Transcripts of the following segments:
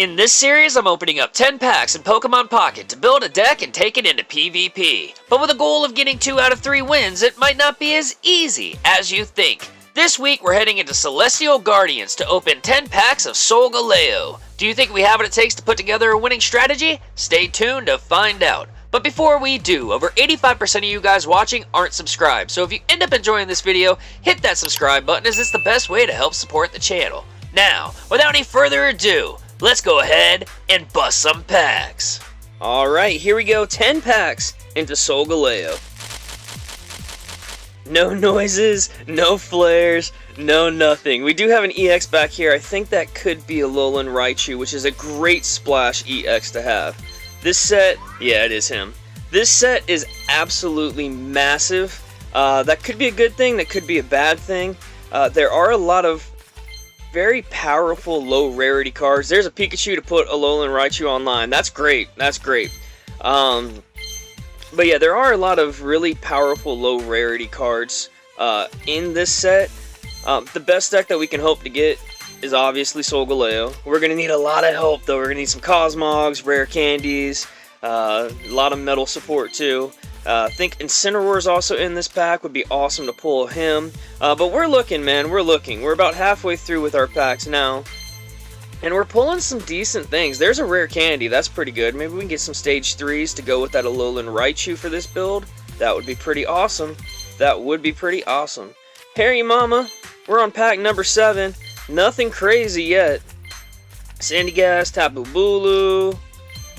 In this series, I'm opening up 10 packs in Pokemon Pocket to build a deck and take it into PvP. But with a goal of getting 2 out of 3 wins, it might not be as easy as you think. This week, we're heading into Celestial Guardians to open 10 packs of Solgaleo. Do you think we have what it takes to put together a winning strategy? Stay tuned to find out. But before we do, over 85% of you guys watching aren't subscribed, so if you end up enjoying this video, hit that subscribe button as it's the best way to help support the channel. Now, without any further ado, let's go ahead and bust some packs. Alright, here we go, 10 packs into Solgaleo. No noises, no flares, no nothing. We do have an EX back here. I think that could be a Alolan Raichu, which is a great splash EX to have. This set, yeah, it is him. This set is absolutely massive. That could be a good thing, that could be a bad thing. There are a lot of very powerful low rarity cards. There's a Pikachu to put Alolan Raichu online. That's great. That's great. But yeah, there are a lot of really powerful low rarity cards in this set. The best deck that we can hope to get is obviously Solgaleo. We're going to need a lot of help though. We're going to need some Cosmogs, rare candies, a lot of metal support too. I think Incineroar is also in this pack. Would be awesome to pull him. But we're looking, man. We're looking. We're about halfway through with our packs now. And we're pulling some decent things. There's a rare candy. That's pretty good. Maybe we can get some stage 3s to go with that Alolan Raichu for this build. That would be pretty awesome. That would be pretty awesome. Harry Mama, we're on pack number 7. Nothing crazy yet. Sandygast, Tapu Bulu,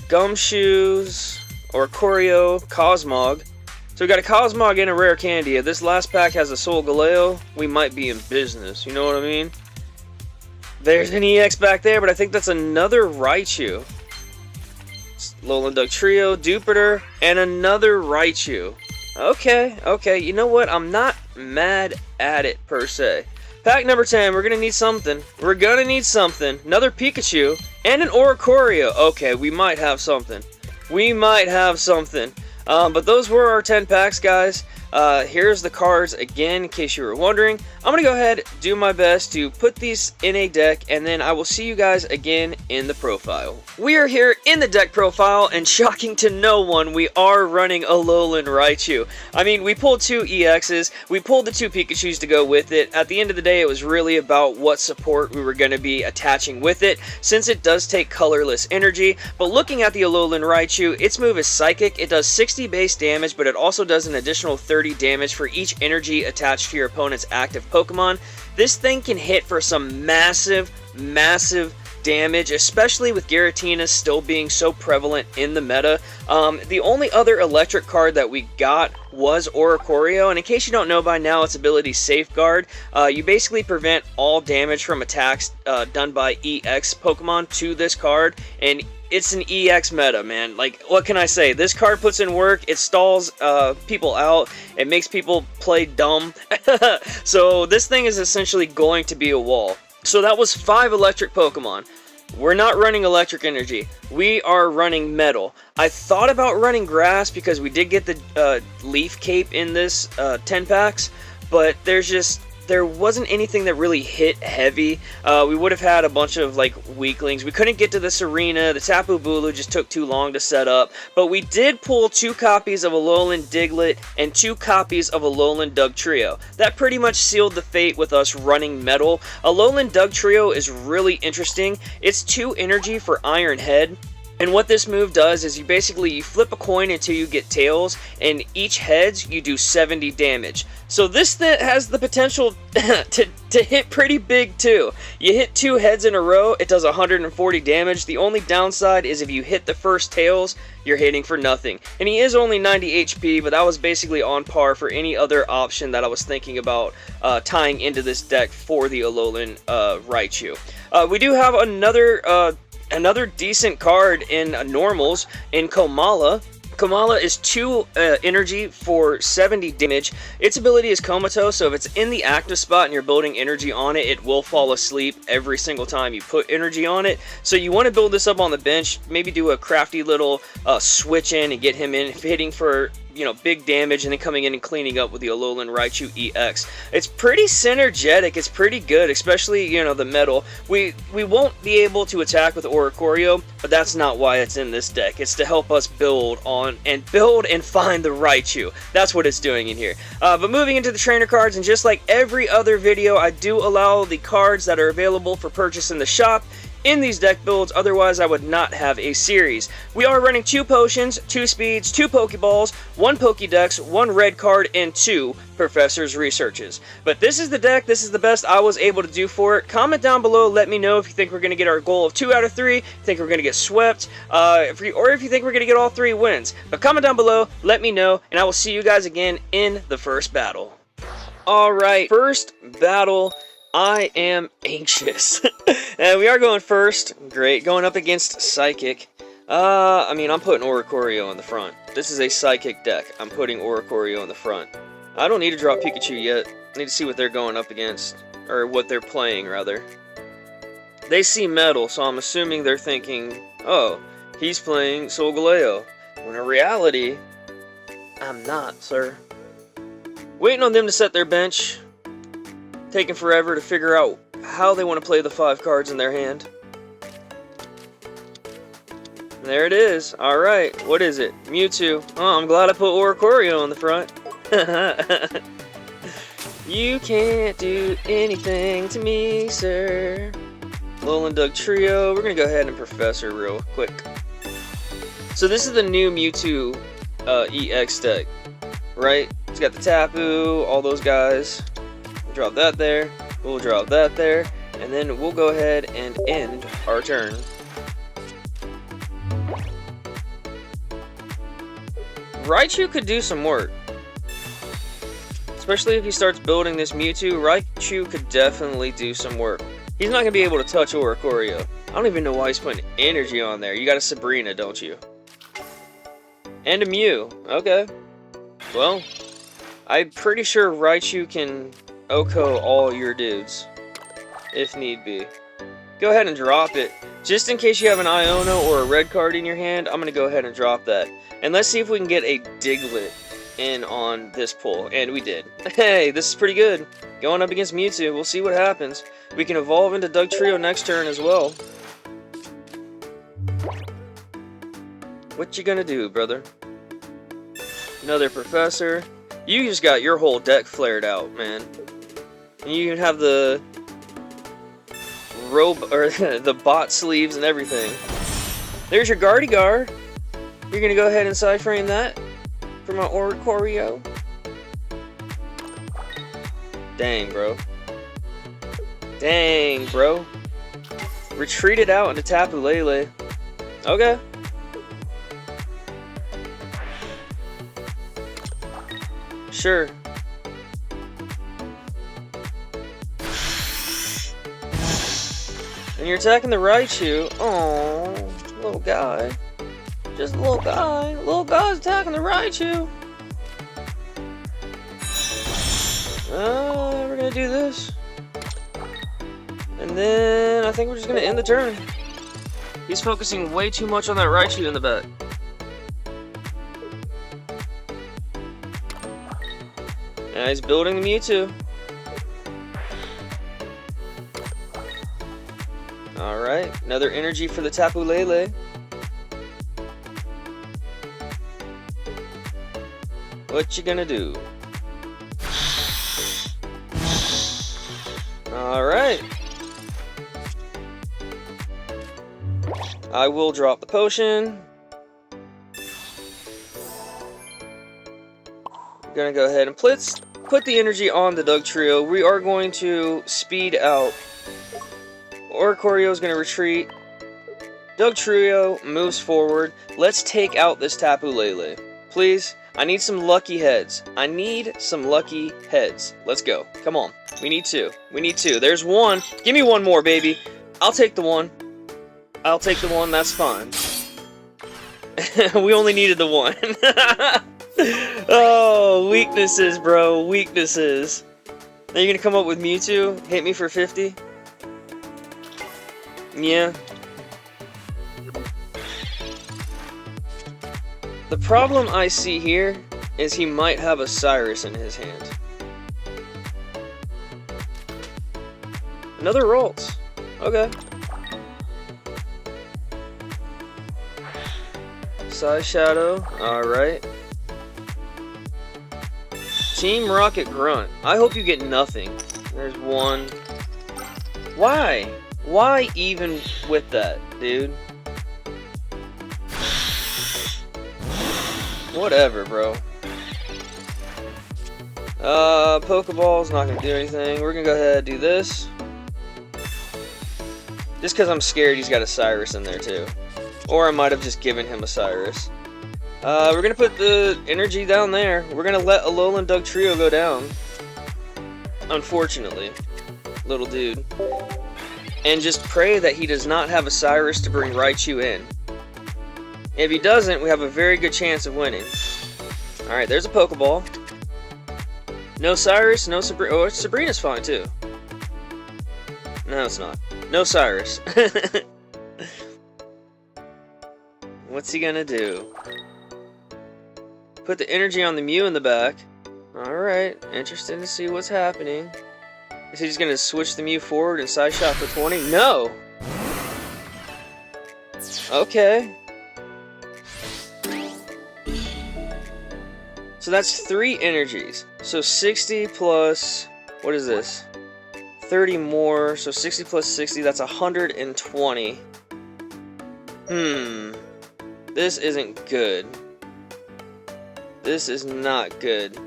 Gumshoes, Oricorio, Cosmog. So we got a Cosmog and a rare candy. If this last pack has a Solgaleo, we might be in business. You know what I mean? There's an EX back there, but I think that's another Raichu. Alolan Dugtrio, Dupiter, and another Raichu. Okay, you know what? I'm not mad at it, per se. Pack number 10, we're gonna need something. We're gonna need something. Another Pikachu, and an Oricorio. Okay, we might have something. We might have something. But those were our 10 packs, guys. Here's the cards again, in case you were wondering. I'm going to go ahead, do my best to put these in a deck, and then I will see you guys again in the profile. We are here in the deck profile, and shocking to no one, we are running Alolan Raichu. I mean, we pulled 2 EXs, we pulled the 2 Pikachus to go with it. At the end of the day, it was really about what support we were going to be attaching with it, since it does take colorless energy. But looking at the Alolan Raichu, its move is Psychic. It does 60 base damage, but it also does an additional 30 damage for each energy attached to your opponent's active Pokemon. This thing can hit for some massive damage, especially with Giratina still being so prevalent in the meta. The only other electric card that we got was Oricorio, and in case you don't know by now, its ability Safeguard. You basically prevent all damage from attacks done by EX Pokemon to this card, and it's an EX meta, man. Like, what can I say? This card puts in work, it stalls people out, it makes people play dumb. So this thing is essentially going to be a wall. So that was 5 electric Pokemon. We're not running electric energy. We are running metal. I thought about running grass because we did get the leaf cape in this 10 packs, but there wasn't anything that really hit heavy. We would have had a bunch of like weaklings. We couldn't get to the Serena. The Tapu Bulu just took too long to set up. But we did pull 2 copies of Alolan Diglett and 2 copies of Alolan Dugtrio. That pretty much sealed the fate with us running metal. Alolan Dugtrio is really interesting. It's 2 energy for Iron Head. And what this move does is you flip a coin until you get tails, and each heads you do 70 damage. So this has the potential to hit pretty big too. You hit 2 heads in a row, it does 140 damage. The only downside is if you hit the first tails, you're hitting for nothing. And he is only 90 HP, but that was basically on par for any other option that I was thinking about tying into this deck for the Alolan Raichu. We do have another decent card in normals in Komala. Komala is 2 energy for 70 damage. Its ability is Comatose, so if it's in the active spot and you're building energy on it, it will fall asleep every single time you put energy on it. So you want to build this up on the bench, maybe do a crafty little switch in and get him in, hitting for you know, big damage and then coming in and cleaning up with the Alolan Raichu EX. It's pretty synergetic. It's pretty good, especially, you know, the metal. We won't be able to attack with Oricorio, but that's not why it's in this deck. It's to help us build and find the Raichu. That's what it's doing in here. But moving into the trainer cards, and just like every other video, I do allow the cards that are available for purchase in the shop in these deck builds, otherwise I would not have a series. We are running 2 potions, 2 speeds, 2 Pokeballs, 1 Pokédex, 1 red card, and 2 Professor's Researches. But this is the deck, this is the best I was able to do for it. Comment down below, let me know if you think we're going to get our goal of 2 out of 3, think we're going to get swept, or if you think we're going to get all 3 wins. But comment down below, let me know, and I will see you guys again in the first battle. Alright, first battle. I am anxious. And we are going first. Great. Going up against Psychic. I mean, I'm putting Oricorio in the front. This is a Psychic deck. I'm putting Oricorio in the front. I don't need to drop Pikachu yet. I need to see what they're going up against. Or what they're playing, rather. They see Metal, so I'm assuming they're thinking, oh, he's playing Solgaleo. When in reality, I'm not, sir. Waiting on them to set their bench. Taking forever to figure out how they want to play the 5 cards in their hand. There it is. Alright, what is it? Mewtwo. Oh, I'm glad I put Oricorio in the front. You can't do anything to me, sir. Alolan Dugtrio. We're going to go ahead and Professor real quick. So this is the new Mewtwo EX deck, right? It's got the Tapu, all those guys. Drop that there, we'll drop that there, and then we'll go ahead and end our turn. Raichu could do some work. Especially if he starts building this Mewtwo, Raichu could definitely do some work. He's not going to be able to touch Oricorio. I don't even know why he's putting energy on there. You got a Sabrina, don't you? And a Mew. Okay. Well, I'm pretty sure Raichu can Oko all your dudes, if need be. Go ahead and drop it. Just in case you have an Iono or a red card in your hand, I'm going to go ahead and drop that. And let's see if we can get a Diglett in on this pull. And we did. Hey, this is pretty good. Going up against Mewtwo, we'll see what happens. We can evolve into Dugtrio next turn as well. What you gonna do, brother? Another Professor. You just got your whole deck flared out, man. And you can have the robe or the bot sleeves and everything. There's your Gardevoir. You're gonna go ahead and side frame that for my Oricorio. Dang, bro. Dang, bro. Retreated out into Tapu Lele. Okay. Sure. And you're attacking the Raichu. Oh, little guy. Just a little guy. Little guy's attacking the Raichu. We're gonna do this. And then I think we're just gonna end the turn. He's focusing way too much on that Raichu in the back. Now he's building the Mewtwo. Alright, another energy for the Tapu Lele. What you gonna do? Alright. I will drop the potion. I'm gonna go ahead and put the energy on the Dugtrio. We are going to speed out. Oricorio is going to retreat. Dugtrio moves forward. Let's take out this Tapu Lele. Please. I need some lucky heads. I need some lucky heads. Let's go. Come on. We need 2. We need 2. There's 1. Give me 1 more, baby. I'll take the 1. I'll take the 1. That's fine. We only needed the 1. Oh, weaknesses, bro. Weaknesses. Now you're going to come up with Mewtwo? Hit me for 50? Yeah. The problem I see here is he might have a Cyrus in his hand. Another Ralts. Okay. Side Shadow. Alright. Team Rocket Grunt. I hope you get nothing. There's one. Why? Why even with that, dude? Whatever, bro. Pokeball's not gonna do anything. We're gonna go ahead and do this. Just because I'm scared he's got a Cyrus in there too. Or I might have just given him a Cyrus. We're gonna put the energy down there. We're gonna let Alolan Dugtrio go down. Unfortunately. Little dude. And just pray that he does not have a Cyrus to bring Raichu in. If he doesn't, we have a very good chance of winning. Alright, there's a Pokeball. No Cyrus, no Sabrina. Oh, Sabrina's fine too. No, it's not. No Cyrus. What's he gonna do? Put the energy on the Mew in the back. Alright, interesting to see what's happening. Is he just gonna switch the Mew forward and side shot for 20? No! Okay. So that's 3 energies. So 60 plus, what is this? 30 more, so 60 plus 60, that's 120. This isn't good. This is not good.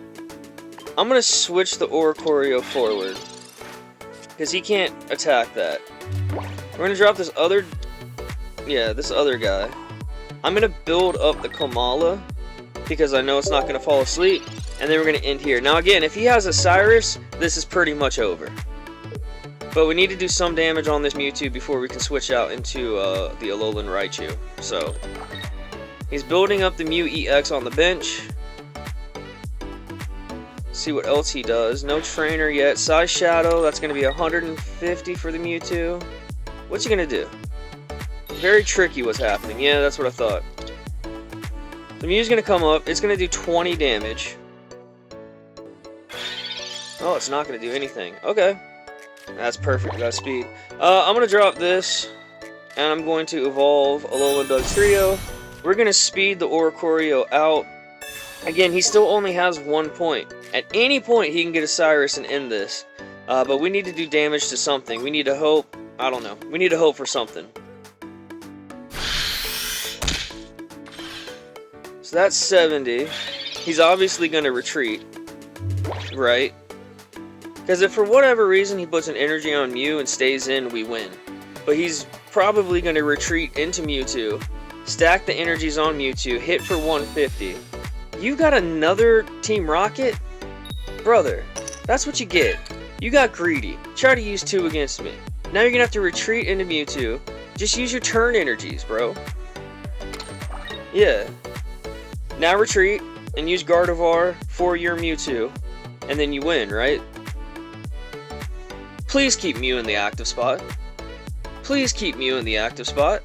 I'm gonna switch the Oricorio forward. Because he can't attack that. We're gonna drop this other... Yeah, this other guy. I'm gonna build up the Komala. Because I know it's not gonna fall asleep. And then we're gonna end here. Now again, if he has a Cyrus, this is pretty much over. But we need to do some damage on this Mewtwo before we can switch out into the Alolan Raichu. So, he's building up the Mew EX on the bench. See what else he does. No trainer yet. Side Shadow, that's going to be 150 for the Mewtwo. What's he going to do? Very tricky what's happening. Yeah, that's what I thought. The Mew's going to come up. It's going to do 20 damage. Oh, it's not going to do anything. Okay. That's perfect. Got speed. I'm going to drop this. And I'm going to evolve Alolan Dugtrio. We're going to speed the Oricorio out. Again, he still only has 1 point. At any point, he can get a Cyrus and end this. But we need to do damage to something. We need to hope. I don't know. We need to hope for something. So that's 70. He's obviously going to retreat. Right? Because if for whatever reason he puts an energy on Mew and stays in, we win. But he's probably going to retreat into Mewtwo. Stack the energies on Mewtwo. Hit for 150. You got another Team Rocket? Brother, that's what you get. You got greedy. Try to use 2 against me. Now you're going to have to retreat into Mewtwo. Just use your turn energies, bro. Yeah. Now retreat and use Gardevoir for your Mewtwo. And then you win, right? Please keep Mew in the active spot. Please keep Mew in the active spot.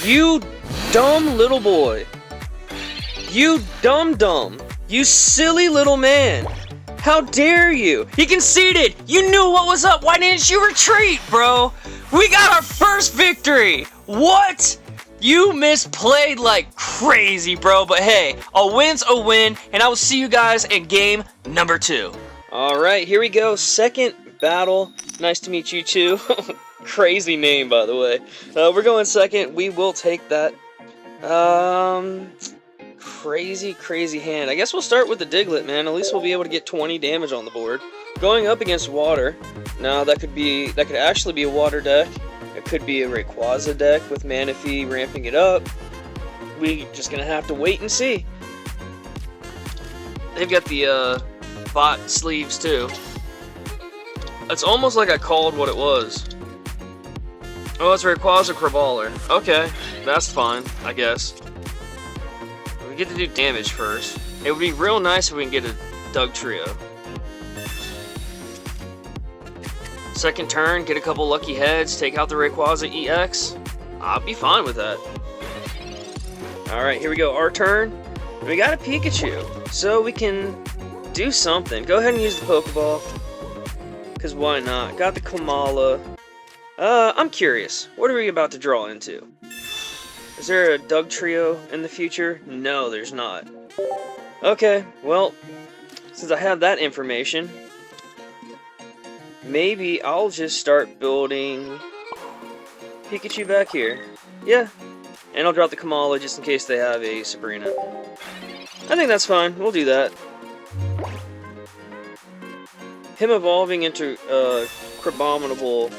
You dumb little boy. You dumb. You silly little man. How dare you? He conceded. You knew what was up. Why didn't you retreat, bro? We got our first victory. What? You misplayed like crazy, bro. But hey, a win's a win. And I will see you guys in game number 2. Alright, here we go. Second battle. Nice to meet you too. Crazy name, by the way. We're going second. We will take that. Crazy hand. I guess we'll start with the Diglett, man. At least we'll be able to get 20 damage on the board. Going up against water. Now that could actually be a water deck. It could be a Rayquaza deck with Manaphy ramping it up. We just gonna have to wait and see. They've got the bot sleeves too. It's almost like I called what it was. Oh, it's Rayquaza Crabominable. Okay, that's fine, I guess. We get to do damage first. It would be real nice if we can get a Dugtrio. Second turn, get a couple lucky heads, take out the Rayquaza EX. I'll be fine with that. Alright, here we go. Our turn. We got a Pikachu, so we can do something. Go ahead and use the Pokeball, because why not? Got the Kamala. I'm curious. What are we about to draw into? Is there a Dugtrio in the future? No, there's not. Okay, well, since I have that information, maybe I'll just start building Pikachu back here. Yeah, and I'll drop the Kamala just in case they have a Sabrina. I think that's fine. We'll do that. Him evolving into Crabominable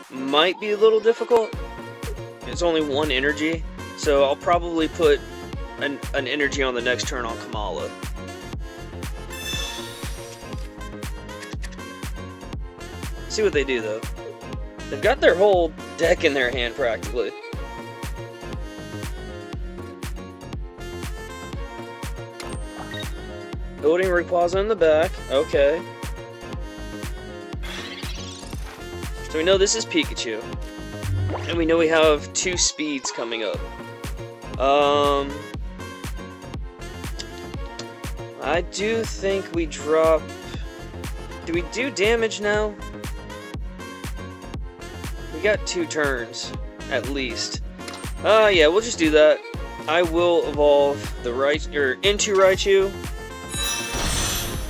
might be a little difficult. It's only one energy, so I'll probably put an energy on the next turn on Kamala. See what they do, though. They've got their whole deck in their hand, practically. Building Rayquaza in the back. Okay. So we know this is Pikachu. And we know we have 2 speeds coming up. I do think we drop... Do we do damage now? We got 2 turns, at least. Yeah, we'll just do that. I will evolve the into Raichu,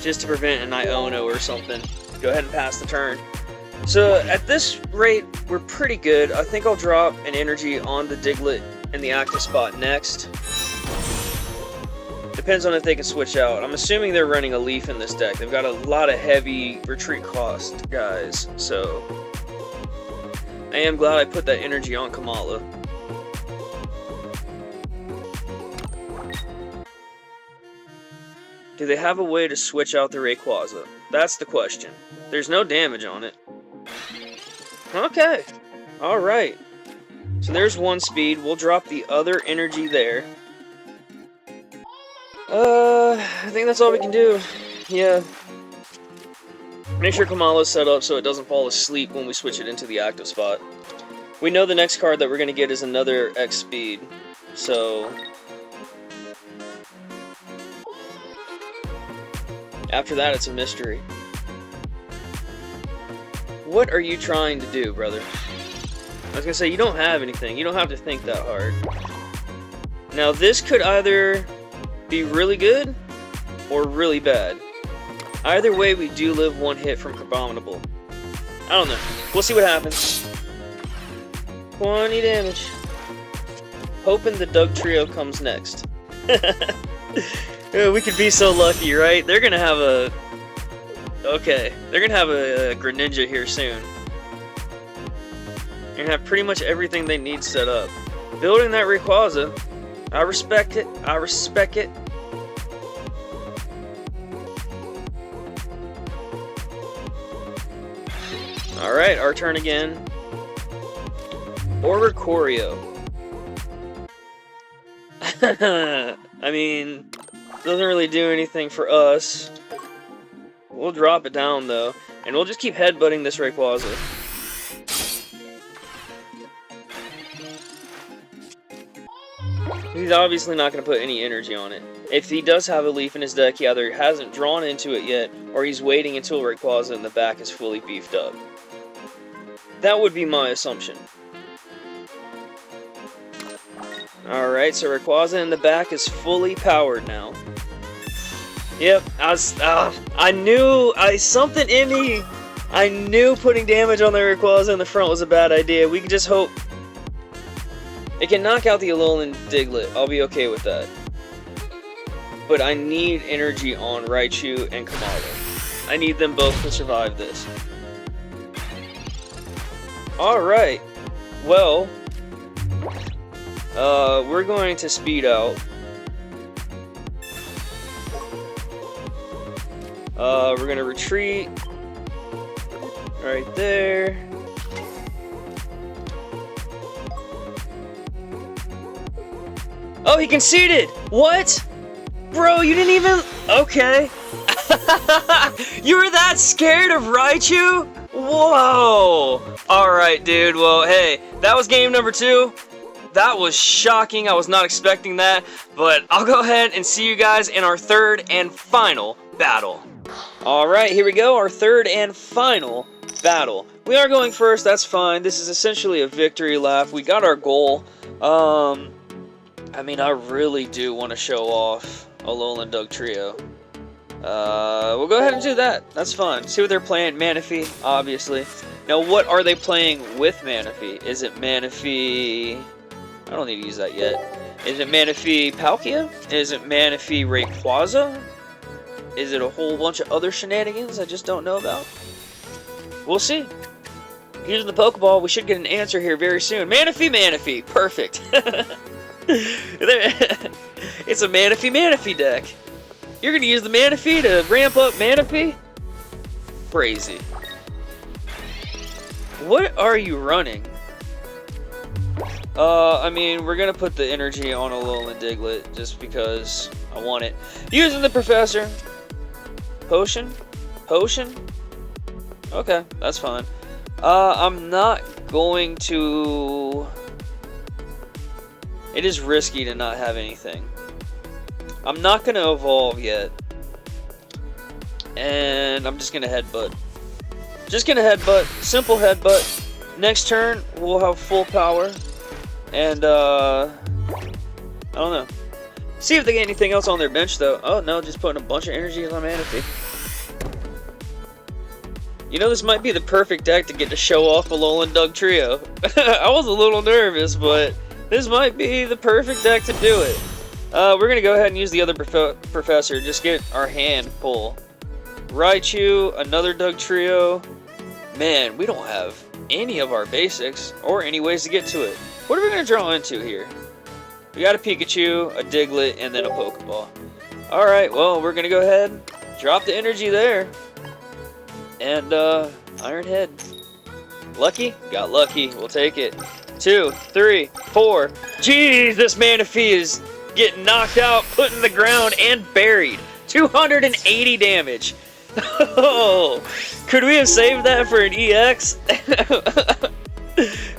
just to prevent an Iono or something. Go ahead and pass the turn. So at this rate, we're pretty good. I think I'll drop an energy on the Diglett in the active spot next. Depends on if they can switch out. I'm assuming they're running a Leaf in this deck. They've got a lot of heavy retreat cost guys, so I am glad I put that energy on Kamala. Do they have a way to switch out the Rayquaza? That's the question. There's no damage on it. Okay. Alright. So there's 1 speed. We'll drop the other energy there. I think that's all we can do. Yeah. Make sure Kamala's set up so it doesn't fall asleep when we switch it into the active spot. We know the next card that we're going to get is another X speed. So... after that, it's a mystery. What are you trying to do, brother? I was gonna say, you don't have anything. You don't have to think that hard. Now, this could either be really good or really bad. Either way, we do live 1 hit from Crabominable. I don't know. We'll see what happens. 20 damage. Hoping the Dugtrio comes next. We could be so lucky, right? They're gonna have a... Okay, they're gonna have a Greninja here soon. They're gonna have pretty much everything they need set up. Building that Rayquaza, I respect it. I respect it. Alright, our turn again. Oricorio. I mean, doesn't really do anything for us. We'll drop it down, though. And we'll just keep headbutting this Rayquaza. He's obviously not going to put any energy on it. If he does have a Leaf in his deck, he either hasn't drawn into it yet, or he's waiting until Rayquaza in the back is fully beefed up. That would be my assumption. Alright, so Rayquaza in the back is fully powered now. Yep, I knew, something in me, I knew putting damage on the Rayquaza in the front was a bad idea. We can just hope it can knock out the Alolan Diglett. I'll be okay with that. But I need energy on Raichu and Kamala. I need them both to survive this. Alright, well, we're going to speed out. We're gonna retreat right there. Oh, he conceded! What? Bro, you didn't even... Okay. You were that scared of Raichu? Whoa! Alright, dude. Well, hey, that was game number 2. That was shocking. I was not expecting that. But I'll go ahead and see you guys in our third and final battle. Alright, here we go. Our third and final battle. We are going first. That's fine. This is essentially a victory lap. We got our goal. I mean, I really do want to show off Alolan Dugtrio. We'll go ahead and do that. That's fine. See what they're playing. Manaphy, obviously. Now, what are they playing with Manaphy? Is it Manaphy... I don't need to use that yet. Is it Manaphy Palkia? Is it Manaphy Rayquaza? Is it a whole bunch of other shenanigans I just don't know about? We'll see. Using the Pokeball, we should get an answer here very soon. Manaphy! Perfect. It's a Manaphy deck. You're going to use the Manaphy to ramp up Manaphy? Crazy. What are you running? I mean, we're going to put the energy on Alolan Diglett just because I want it. Using the Professor. Potion? Okay, that's fine. I'm not going to... It is risky to not have anything. I'm not going to evolve yet. And I'm just going to headbutt. Simple headbutt. Next turn, we'll have full power. And, I don't know. See if they get anything else on their bench, though. Oh, no, just putting a bunch of energy on Manaphy. You know, this might be the perfect deck to get to show off Alolan Dugtrio. I was a little nervous, but this might be the perfect deck to do it. We're going to go ahead and use the other Professor. Just get our hand full. Raichu, another Dugtrio. Man, we don't have any of our basics or any ways to get to it. What are we going to draw into here? We got a Pikachu, a Diglett, and then a Pokeball. Alright, well, we're going to go ahead, drop the energy there. And, Iron Head. Lucky? Got lucky. We'll take it. 2, 3, 4. Jeez, this Manaphy is getting knocked out, put in the ground, and buried. 280 damage. Oh, could we have saved that for an EX?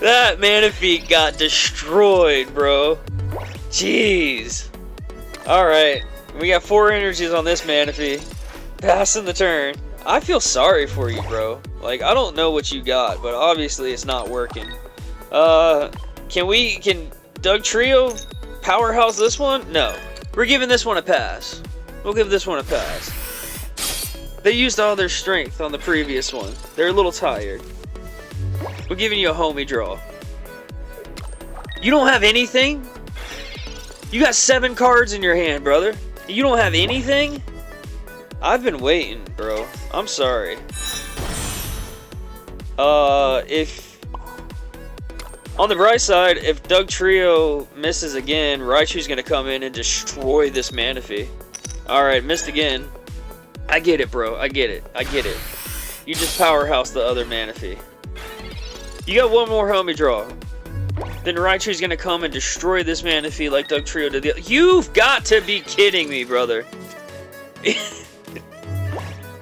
That Manaphy got destroyed, bro. Jeez. Alright, we got 4 energies on this Manaphy. Passing the turn. I feel sorry for you, bro. Like, I don't know what you got, but obviously it's not working. Can Dugtrio powerhouse this one? No. We're giving this one a pass. We'll give this one a pass. They used all their strength on the previous one. They're a little tired. We're giving you a homie draw. You don't have anything? You got 7 cards in your hand, brother. You don't have anything? I've been waiting, bro. I'm sorry. If... On the bright side, if Dugtrio misses again, Raichu's gonna come in and destroy this Manaphy. Alright, missed again. I get it, bro. I get it. You just powerhouse the other Manaphy. You got one more homie draw. Then Raichu's gonna come and destroy this Manaphy like Dugtrio did the other. You've got to be kidding me, brother.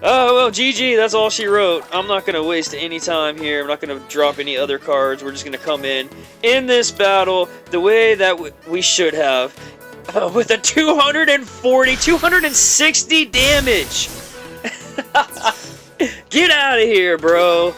Oh, well, GG, that's all she wrote. I'm not going to waste any time here. I'm not going to drop any other cards. We're just going to come in this battle the way that we should have. With a 260 damage. Get out of here, bro.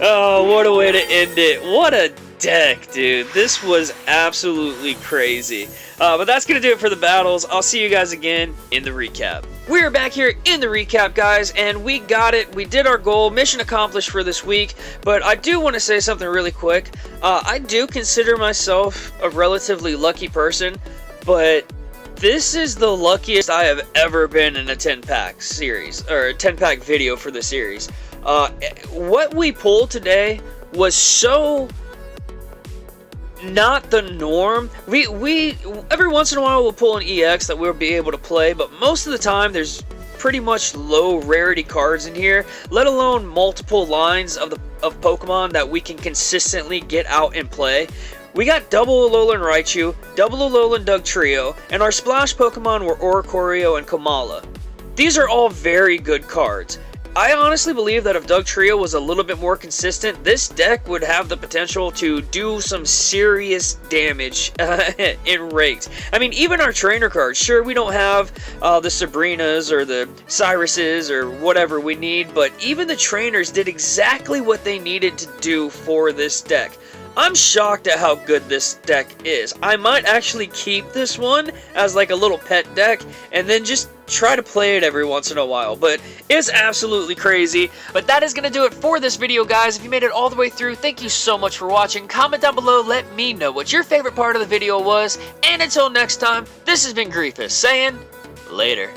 Oh, what a way to end it. What a deck, dude. This was absolutely crazy. But that's going to do it for the battles. I'll see you guys again in the recap. We're back here in the recap, guys, and we got it. We did our goal. Mission accomplished for this week. But I do want to say something really quick. I do consider myself a relatively lucky person, but this is the luckiest I have ever been in a 10-pack series, or a 10-pack video for the series. What we pulled today was so not the norm. We every once in a while we'll pull an EX that we'll be able to play, but most of the time there's pretty much low rarity cards in here, let alone multiple lines of Pokemon that we can consistently get out and play. We got double Alolan Raichu, double Alolan Dugtrio, and our splash Pokemon were Oricorio and Komala. These are all very good cards. I honestly believe that if Dugtrio was a little bit more consistent, this deck would have the potential to do some serious damage in raked. I mean, even our trainer cards, sure, we don't have the Sabrinas or the Cyruses or whatever we need, but even the trainers did exactly what they needed to do for this deck. I'm shocked at how good this deck is. I might actually keep this one as like a little pet deck and then just try to play it every once in a while, but it's absolutely crazy. But that is going to do it for this video, guys. If you made it all the way through, thank you so much for watching. Comment down below, let me know what your favorite part of the video was, and until next time, this has been Griefus saying later.